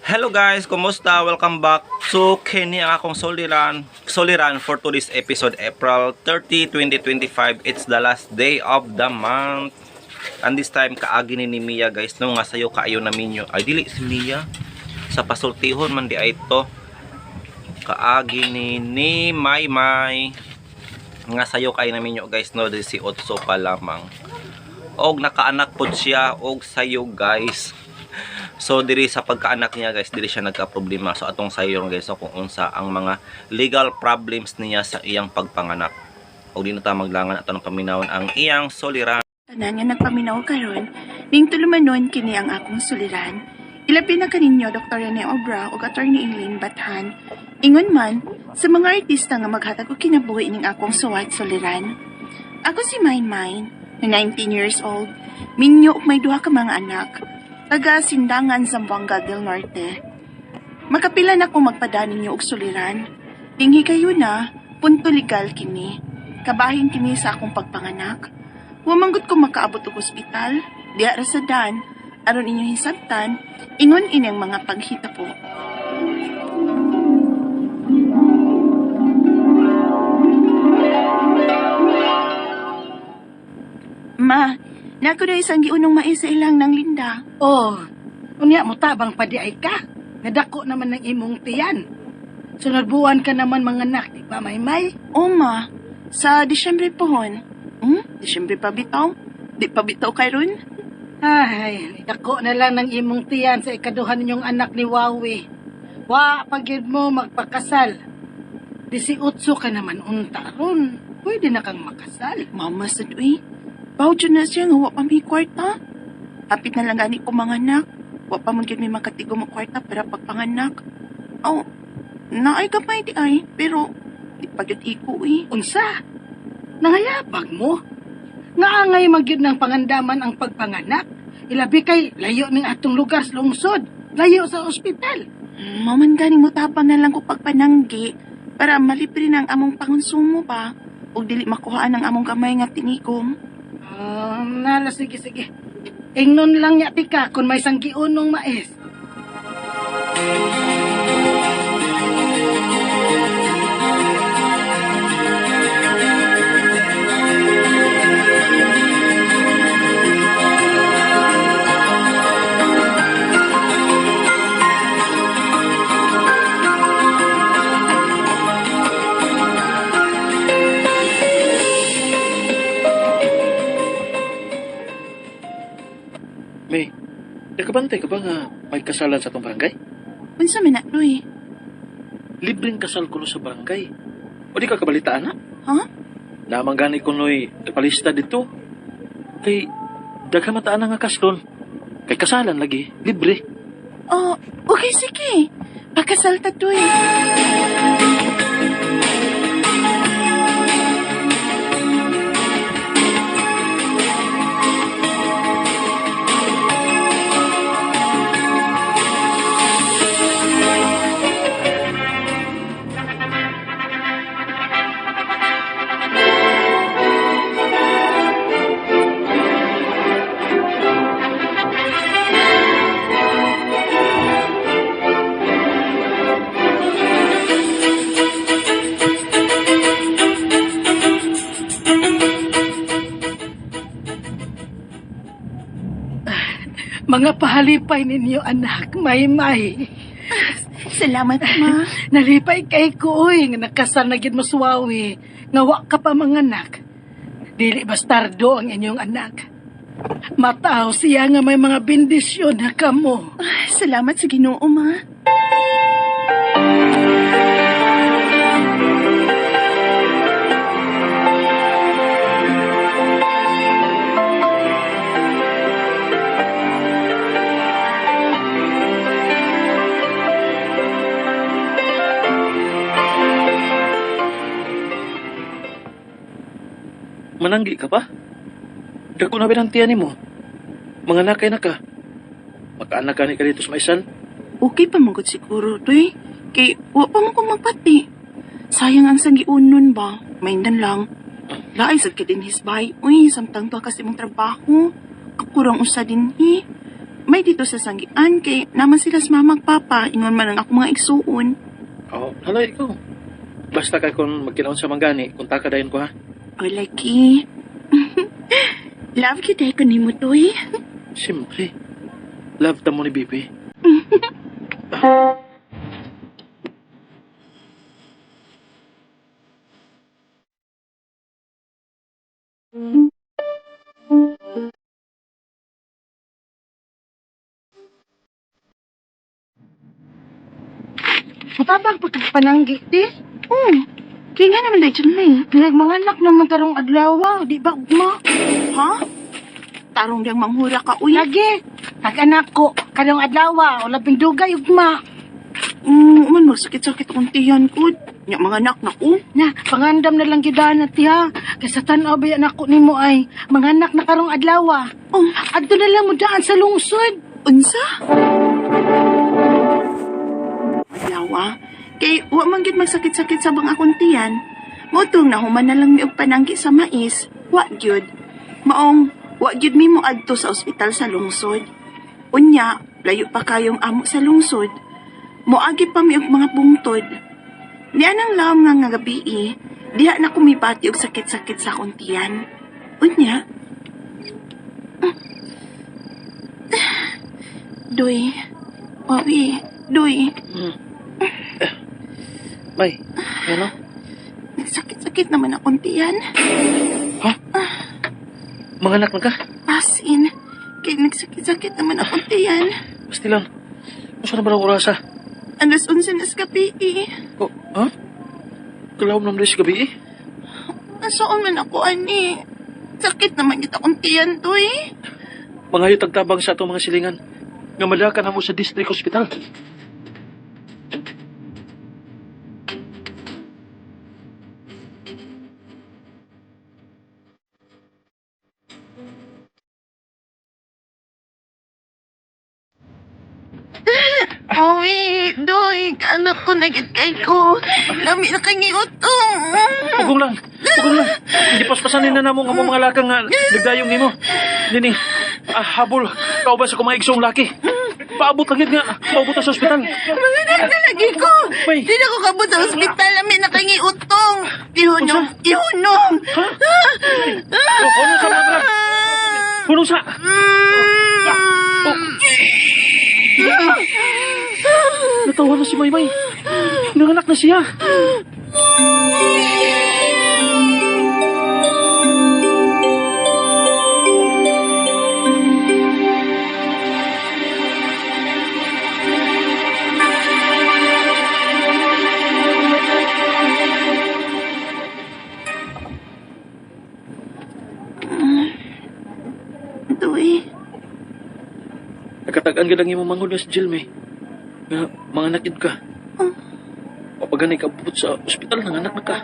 Hello guys, kumusta? Welcome back to Kenny ang akong soliran for today's episode, April 30, 2025. It's the last day of the month. And this time, kaagi ni Mia guys, no nga sayo kaayo na minyo. Ay, dili si Mia. Sa pasultihon man di ay to. Kaagi ni May. Nga sayo kaayo na minyo guys, no, si Otso pa lamang. Og nakaanak po siya, og sayo guys. So diri sa pagkaanak niya guys, diri siya nagka-problema. So atong sayon guys, no, kung unsa ang mga legal problems niya sa iyang pagpanganak. O di na ta maglangan ato ng paminawon ang iyang soliran. Tanan nga nagpaminaw karon, ning tulumanon kini ang akong suliran. Ilabi na kaninyo Dr. Rene Obra ug Attorney Eileen Bathan. Ingon man sa mga artista nga maghatag og kinabuhi ning akong suwat suliran. Ako si Maymay, na 19 years old, minyo ug may duha ka mga anak. Taga Sindangan, Zamboanga del Norte. Makapila na kong magpadaan ninyo og suliran. Inghi kayo na, punto legal kini. Kabahin kini sa akong pagpanganak. Wamanggot ko makaabot og ospital, diya ra sa dan, aron inyong hisabtan, ingon inyang mga paghita po. Ma, nako na isang giunong mais sa ilang ng Linda. Oh, unya mo tabang pa di ay ka. Nadako naman ng imong tiyan. Sunod buwan ka naman mga anak, di ba, Maymay? O ma, sa Disyembre pohon. Disyembre pa bitaw? Di pa bitaw kay ron? Ay, dako na lang ng imong tiyan sa ikaduhan ninyong anak ni Wawi. Wa, pagid mo magpakasal. 18 ka naman unta ron. Pwede na kang makasal. Mama sad uy. Bawd na siya nga wa pa may kwarta. Hapit na lang gani ko mga anak. Wa pa man gyud may makatigo mo kwarta para pagpanganak. Oh, naay ka pa di ay, pero di pa gyud iko eh. Unsa? Nangayabag mo? Ngaangay magyud ng pangandaman ang pagpanganak. Ilabi kay layo ng atong lugar sa lungsod. Layo sa ospital. Maman gani mo tapang na lang ko pagpananggi para malibre na ang among pangonsumo pa. Ug dili makuhaan ang among kamay nga tinikom. Nala, sige. Ingnon lang niya tika kung may sanggiunong mais. May, nakabantay ka ba nga may kasalan sa itong barangay? Unsa man na, Luy? Libreng kasal kuno sa barangay. O di ka kabalitaan na? Ha? Namang gani kuno'y palista dito. Kay, dagamataan na nga kaslon. Kay kasalan lagi, libre. Oh, okay, sige. Pakasal ta, Luy. Mga pahalipay ninyo anak, Maymay. Salamat, ma. Nalipay kay ko, nga nakasal na gid mo suwawi. Nga wa ka pa mga anak. Dili bastardo ang inyong anak. Mataw siya nga may mga bendisyon na kamo. Salamat sa Ginoo, ma. Mananggi ka pa? Dako na binantiyan mo. Mga nakay na ka. Magkaanak ka ni ka dito sa maisan. Okay pa magod siguro, Luy. Kay, wa pa mo kong magpati. Sayang ang sangiunon ba? Maindan lang. Laay sad ka din hisbay. Uy, samtang to kasi mong trabaho. Kakurang usa din eh. may dito sa sanggian kay naman sila sa mamag papa ingon man ang ako mga igsuon. Oh, halay ikaw. Basta kay kung magkinaon sa manggani, kung takadayon ko ha. O lagi. Love kita ko ni mo toy. Siyempre. Love ta mo ni Bibi. Matabang pagkapananggi, di? Kaya nga naman dahil dyan na eh. Nagmanganak naman tarong adlaw, di ba, ugma? Ha? Tarong diyang manghura ka, uy. Lagi, nag-anak ko, karong adlaw, o labing dugay, ugma. Man, magsakit-sakit akong tiyan ko. Nya mga anak na ko. Na, pangandam na lang gidaan na tiya. Kasi tanaw ba yan ako ni mo ay, manganak na karong adlaw. Oh, Adto na lang mo daan sa lungsod. unsa? Yawa, kay wa man gid magsakit-sakit sa bang akong tiyan. Motong nahuman na lang mi og pananggi sa mais. Wa gyud. Maong, wa gyud mi mo adto sa ospital sa lungsod. Unya, layo pa kayong amo sa lungsod. Moagi pa mi og mga bungtod. Diyan ang lawom nga gabi diha na kumipati og sakit-sakit sa akong tiyan. Unya. Doy. Wawi. Doy. May, ano? Nagsakit-sakit naman akong tiyan. Ha? Manganak na ka? Pasin. Kaya nagsakit-sakit naman akong tiyan. Pastilan. Masa na ba ang orasa? Alas 11 na sa gabi Oh, ha? Kalawam naman sa gabi eh. Nasaan man ako, ani? Sakit naman kita akong tiyan, Doy. Mangayo tagtabang sa atong mga silingan. Nga madaka na mo sa district hospital. Oy, Doy, anak ko nagitay ko. Lami na kay utong. Pugong lang. Pugong lang. Hindi paspasanin na namo nga mo mga lakang nga nagdayong nimo. Nini, habol. Kauban sa kumang igsong laki. Paabot lang yun nga. Paabot sa ospital. Mga anak na lagi ko. May. Di na ko kabot sa ospital. Lami na kay utong. Ihunong. Ihunong. Ha? Hunong sa mga. Hunong sa. Natawa na si Maymay. Nanganak na siya. Doy. Nakatagaan ka lang yung mamangod na si Jill, May. Nga, mga nakid ka. Papaganay ka bubot sa ospital, nanganak na ka.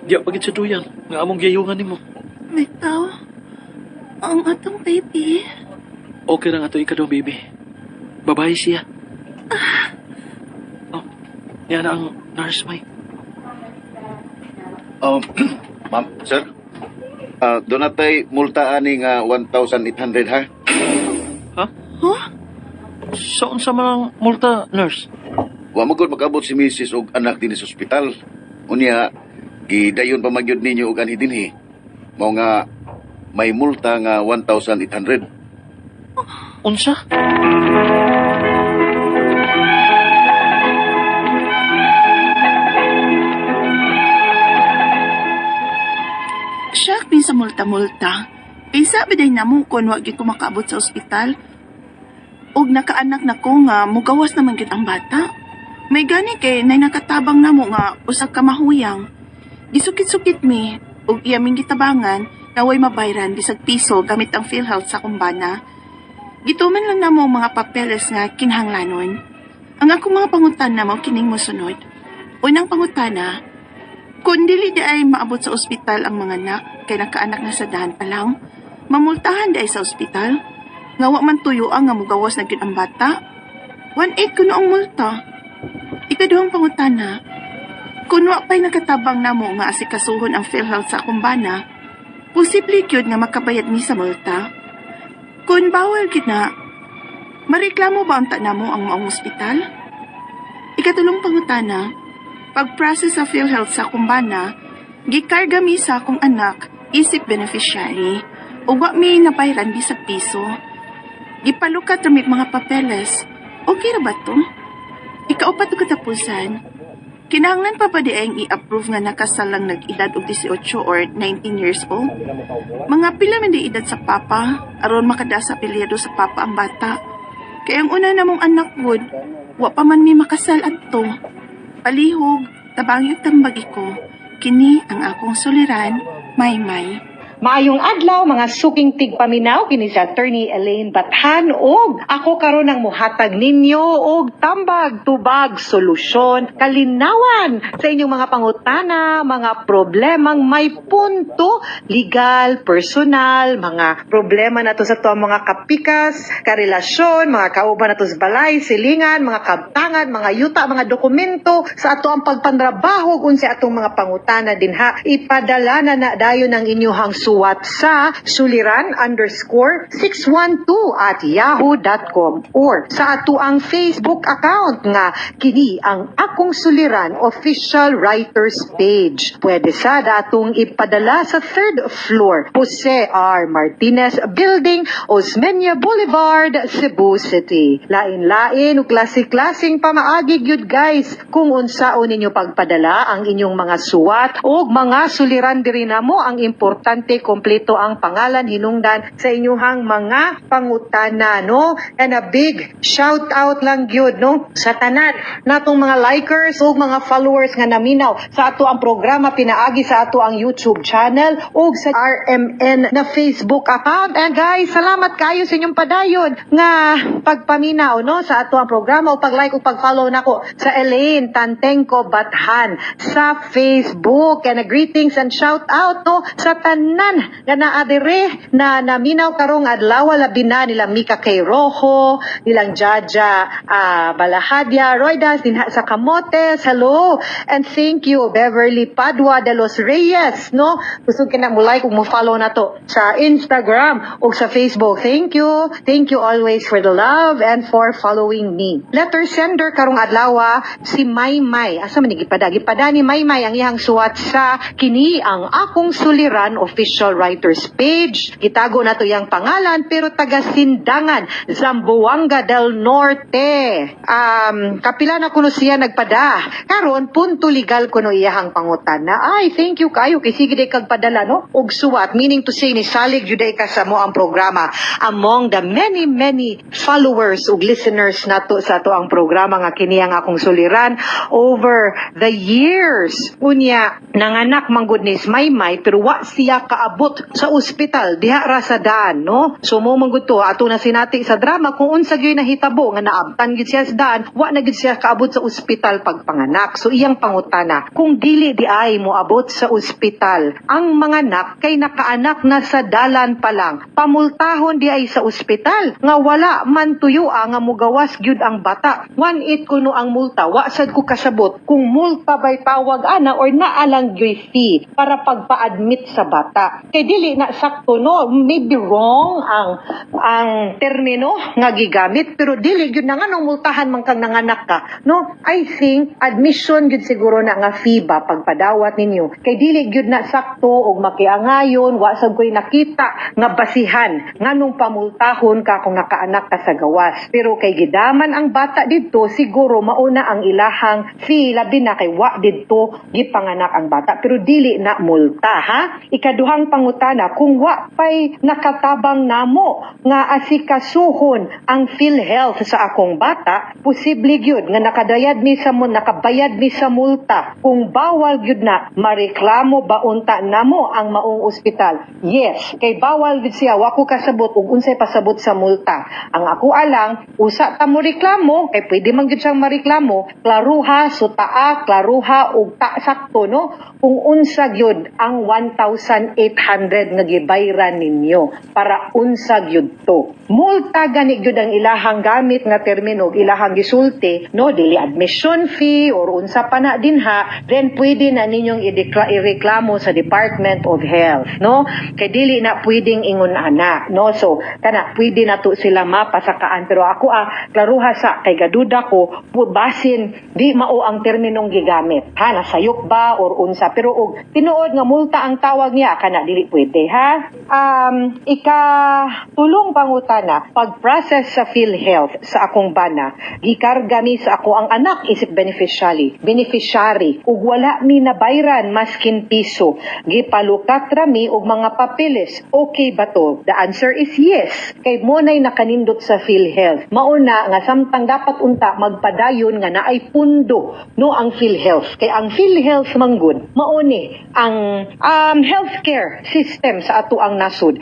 Di pagit sa duyan, nga among gayungan nimo. Bitaw. Ang atong baby. Okay lang ato ikaw, baby. Babae siya. Oh, yan ang nurse, May. Ma'am, sir. Doon natay multa ani nga 1,800 ha? Ha? Huh? Saan sa mga multa, nurse? Wa magod makabot si Mrs. og anak din sa ospital. Unya, gidayon pa magyud ninyo og anhi dinhi. Mao nga may multa nga 1,800. Unsa? Siya sa multa-multa. Kay sabi day namo kon wa gyud ko makaabot sa ospital. Og nakaanak na ko nga mugawas naman gyud ang bata. May gani kay nay nakatabang namo nga usa ka mahuyang. Gisukit-sukit mi og iya ming gitabangan na way mabayran bisag piso gamit ang PhilHealth sa kumbana. Gituman lang namo ang mga papeles nga kinahanglanon. Ang akong mga pangutana mao kining mosunod. Unang pangutana, kung dili di ay maabot sa ospital ang mga anak, kay nakaanak na sa dahan pa lang, mamultahan di ay sa ospital, nga wa man tuyo ang nga mugawas na gyud ang bata. 1,800 kuno ang multa. Ikaduhang pangutana, kung wa pa'y nakatabang namo nga asikasuhon ang PhilHealth sa kumbana, posible gyud nga makabayad ni sa multa. Kung bawal gyud na, Mareklamo ba ang namo ang maong ospital? Ikatulong pangutana, pag-process sa PhilHealth sa kumbana, gikarga mi sa akong anak isip beneficiary o wa mi napayran bisag piso. Gipalukat ramit mga papeles. Okay ra ba to? Ikaupat og katapusan. Kinahanglan pa ba diayong i-approve nga nakasal lang nag-edad og 18 or 19 years old? Mga pila man di edad sa papa, aron makada sa apelyado sa papa ang bata. Kaya ang una namong anak wood, wa pa man mi makasal adto. Palihog, tabangyog tambagi ko, kini ang akong suliran, Maymay. Maayong adlaw mga suking tigpaminaw kini si Attorney Elaine Bathan og ako karon ang muhatag ninyo og tambag tubag solusyon kalinawan sa inyong mga pangutana, mga problemang may punto legal, personal, mga problema nato sa to mga kapikas, karelasyon, mga kauban nato sa balay, silingan, mga kabtangan, mga yuta, mga dokumento sa ato ang pagpandrabaho kun sa atong mga pangutana dinha ipadala na dayon ang inyong suwat sa suliran_612@yahoo.com or sa ato ang Facebook account nga kini ang Akong Suliran official writers page. Pwede sad atong ipadala sa 3rd floor, Jose R. Martinez Building, Osmeña Boulevard, Cebu City. Lain-lain ug klase-klaseng pamaagi gyud guys kung unsaon ninyo pagpadala ang inyong mga suwat o mga suliran diri namo ang importante kompleto ang pangalan hinungdan sa inyuhang mga pangutana, no? And a big shout out lang gyud, no, sa tanan natong mga likers ug mga followers nga naminaw sa ato ang programa pinaagi sa ato ang YouTube channel ug sa RMN na Facebook account. And guys, salamat kayo sa inyong padayon nga pagpaminaw, no, sa ato ang programa ug pag-like ug pag-follow nako sa Elaine Tantengco Bathan sa Facebook. And greetings and shout out, no, sa tanan nga naadire na naminaw karong adlaw labi na nila Mika Kay Rojo, nilang Jaja Balahadya, Roydas dinha sa Camotes, hello, and thank you Beverly Padua de los Reyes, no, gusto kina mo like ug mo follow na to sa Instagram ug sa Facebook. Thank you always for the love and for following me. Letter sender karong adlaw si Maymay, asa man gipada ni Maymay ang iyang suwat sa kini ang Akong Suliran official writers page. Gitago na to yang pangalan pero taga Sindangan, Zamboanga del Norte. Kapila na kuno siya nagpada. Karon punto legal kuno iyahang pangutana. Ay, thank you kayo kay sige day kag padala, no, og suwat, meaning to say ni salig jud ka sa mo ang programa among the many followers ug listeners nato sa to ang programa nga kini ang Akong Suliran over the years. Unya nanganak manggod ni Maymay pero wa siya kaabot sa ospital diha ra sa daan, no? So mo manggod to ato na sinati sa drama kung unsa gyud nahitabo nga naabtan gid siya sa daan, wa na gid siya kaabot sa ospital pagpanganak. So iyang pangutana, kung dili di ay mo abot sa ospital ang mga anak kay nakaanak na sa dalan pa lang, pamultahon di ay sa ospital nga wala man tuyo nga mugawas gyud ang bata. 1/8 kuno ang multa, wa sad ko kasabot kung multa bay tawag ana or naalang gyud fee para pagpa-admit sa bata. Kay dili na sakto, no, maybe wrong ang termino nga gigamit pero dili gyud na nga nang multahan man kang nanganak ka, no. I think admission gyud siguro na nga fee ba pagpadawat ninyo kay dili gyud na sakto og makiangayon, wa sad koy nakita nga basihan nganong pamultahon ka kung nakaanak ka sa gawas. Pero kay gidaman ang bata didto siguro mauna ang ilahang fee labi na kay wa didto gipanganak ang bata pero dili na multa, ha. Ikaduhang pangutana, kung wa pay nakatabang namo nga asikasuhon ang PhilHealth sa akong bata, posible gyud nga nakabayad mi sa multa. Kung bawal gyud na mareklamo ba unta namo ang maong ospital? Yes, kay bawal gyud siya, wa ko kasabot ug unsay pasabot sa multa. Ang ako alang usa ta mo reklamo kay pwede man gyud siyang mareklamo, klaruha, sutaa, klaruha ug ta sakto, no, kung unsa gyud ang 1,800 1,800 nga gibayran ninyo para unsag yun to. Multa gani gyud ang ilahang gamit nga termino ilahang gisulti, no, dili admission fee or unsa pa na dinha, then pwede na ninyong ireklamo sa Department of Health, no? Kay dili na pwedeng ingon ana, no? So kana pwede na to sila mapasakaan, pero ako klaruha sa kay gaduda ko basin di mao ang terminong gigamit, ha, nasayok ba or unsa, pero og tinuod nga multa ang tawag niya kana dili pwede, ha. Tulong pangutana, pag-process sa PhilHealth sa akong bana, gikarga mi sa ako ang anak isip beneficiary ug wala mi nabayran maskin piso, gipalukat ra mi og mga papeles. Okay ba to? The answer is yes. Kay mo nay nakanindot sa PhilHealth. Mauna nga samtang dapat unta magpadayon nga naay pundo no ang PhilHealth. Kay ang PhilHealth manggod mao ni ang healthcare system sa ato ang nasud.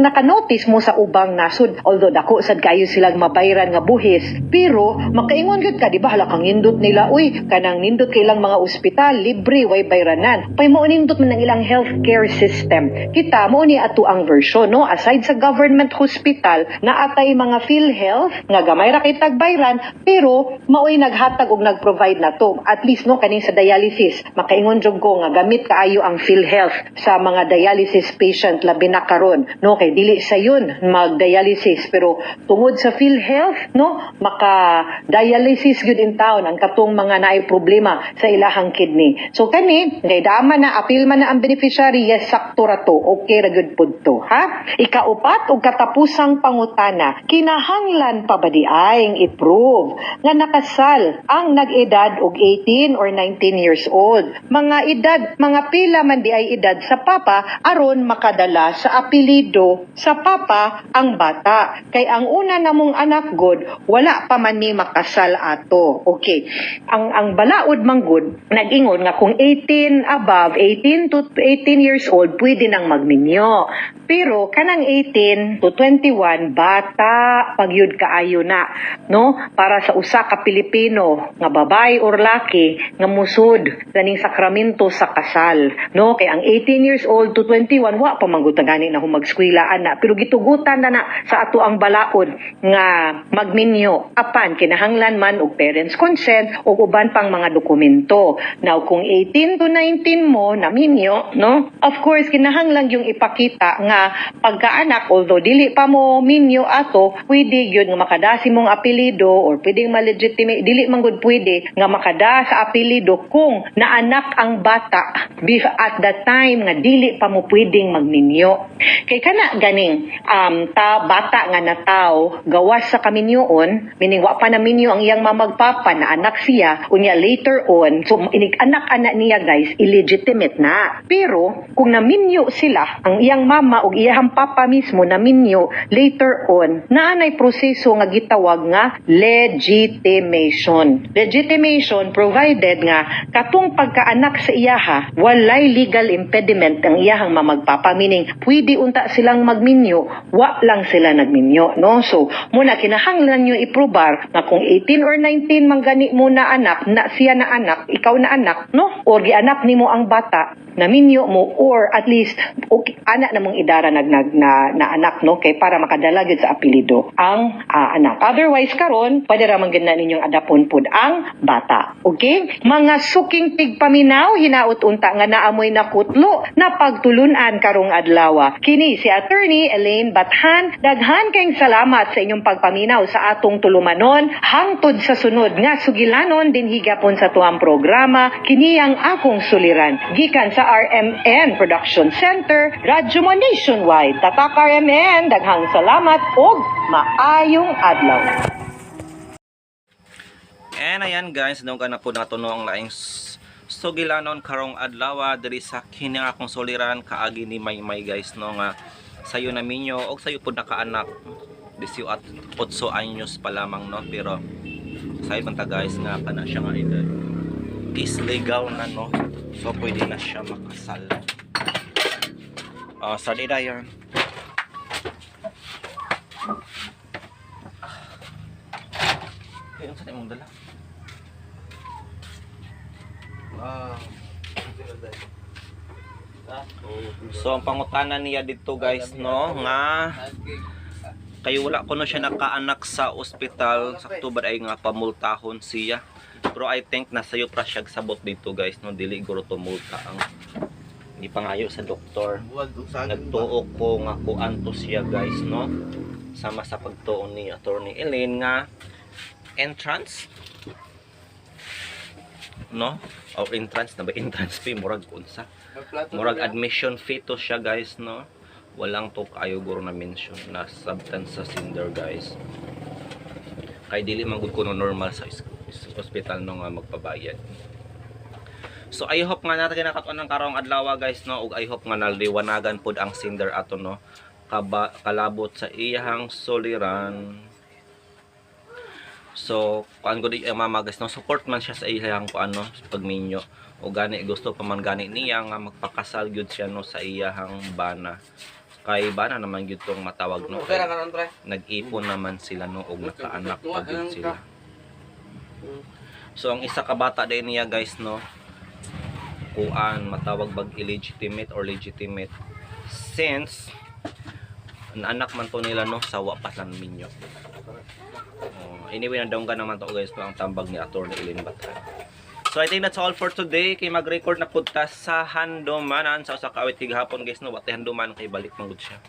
Nakanotice mo sa ubang nasud, although dako sad kayo silang mabayran nga buhis, pero makaingon gud ka di ba hala kang nindot nila, uy kanang nindot kay ilang mga ospital libre way bayranan. Pay mo nindot man ang ilang healthcare system. Kita mo ni ato ang version, no, aside sa government hospital na atay mga PhilHealth nga gamay ra kay tagbayran, pero maoy naghatag og nagprovide na to. At least no kaning sa dialysis, makaingon jud ko nga gamit kaayo ang PhilHealth sa mga dialysis patient labi na karon, no, kay dili sa yun mag-dialysis, pero tungod sa PhilHealth, no, maka-dialysis gyud in town ang katong mga naay problema sa ilahang kidney. So kani, kay dama na apil man na ang beneficiary, yes, sakto ra to, okay ra gyud pud to, ha. Ikaupat og katapusang pangutana, kinahanglan pa ba di ay i-prove nga nakasal ang nag-edad og 18 or 19 years old? Mga pila man di ay edad sa papa aron makadala sa apelido sa papa ang bata. Kay ang una namong anak god wala pa man ni makasal ato. Okay. Ang balaod man god nag-ingon nga kung 18 above, 18 to 18 years old pwede nang magminyo. Pero kanang 18 to 21 bata pagyud kaayo na, no, para sa usa ka Pilipino nga babae or laki nga musud kaning sakramento sa kasal, no. Kay ang 18 years old to 21 wa pa manggutagani na humagskwelahan na, pero gitugutan na sa ato ang balaod nga magminyo apan kinahanglan man og parents consent o uban pang mga dokumento. Now kung 18 to 19 mo na minyo, no, of course kinahanglan yung ipakita nga pagkaanak, although dili pa mo minyo ato, pwede gyud nga makada si mong apelido or pwedeng ma-legitimate, dili man gud pwede nga makada sa apelido kung naanak ang bata at that time nga dili pa mo pwedeng magminyo. Kay kana ganing bata nga nataw gawas sa kaminyoon, meaning wa pa na minyo ang iyang mamagpapa na anak siya, unya later on, so inig anak-anak niya guys, illegitimate na. Pero kung naminyo sila, ang iyang mama o iyang papa mismo naminyo later on, naanay proseso nga gitawag nga legitimation. Legitimation provided nga katong pagkaanak sa iyaha, walay legal impediment ang iyahang mamagpapa, meaning pwede unta silang magminyo, wa lang sila nagminyo, no? So muna kinahanglan nyo iprobar nga kung 18 or 19 manggani mo na anak, na siya na anak, ikaw na anak, no? Or gianak nimo ang bata, naminyo mo, or at least okay, anak namong idara na anak, no, kay para makadala gyud sa apelido ang anak. Otherwise karon pwede ra man gyud na ninyong adapon pud ang bata. Okay, mga suking tigpaminaw hinaut unta nga naamoy nakutlo na pagtulunan karong adlaw. Kini si Attorney Elaine Bathan, daghan kayong salamat sa inyong pagpaminaw sa atong tulumanon hangtod sa sunod nga sugilanon din higapon sa tuang programa. Kini ang akong suliran gikan sa RMN Production Center, Radyo Mo Nationwide. Tatak RMN, daghang salamat og maayong adlaw. And ayan guys, nung ka na po natuno ang laing sugilanon karong adlaw diri sa kini akong soliran kaagi ni Maymay guys, no, nga sayo na minyo og sayo pud nakaanak 18 anyos pa lamang, no, pero sayo man ta guys nga kana siya nga edad is legal na, no, so pwede na siya makasal. Sa dida yan. Ayun, saan mong dala? So ang pangutana niya dito guys no nga kayo wala ko no siya nakaanak sa ospital sakto ba ay nga pamultahon siya. Pero I think nasayo pra siya sabot dito guys no dili guro to multa ang hindi pangayo sa doktor. Nagtuok ko nga kuanto siya guys no sama sa pagtuon ni Attorney Elaine nga entrance no or entrance na ba entrance fee murag unsa murag admission fee to siya guys no walang to kayo guro na mention na substance sa sinder guys kay dili man gud kuno normal sa hospital no nga magpabayad. So I hope nga natin kinakatuan ng karong adlaw guys no ug I hope nga naliwanagan pud ang sinder ato no kalabot sa iyahang soliran. So, kuan gud ang mama guys, no support man siya sa iyang kuano pagminyo. O gani gusto pa man gani niya nga magpakasal gyud siya no sa iyang bana. Kay bana naman gyud tong matawag no. Nag-ipon naman sila no og nakaanak pa gyud sila. So, ang isa ka bata din niya guys no kuan matawag bag illegitimate or legitimate since ang anak man to nila no sa wapas lang minyo. Anyway, nadonggan naman to guys ang tambag ni Attorney Elaine Bathan. So I think that's all for today. Kay mag-record na punta sa handumanan sa usa ka awit hapon guys no. Wati handuman kay balik man gud siya.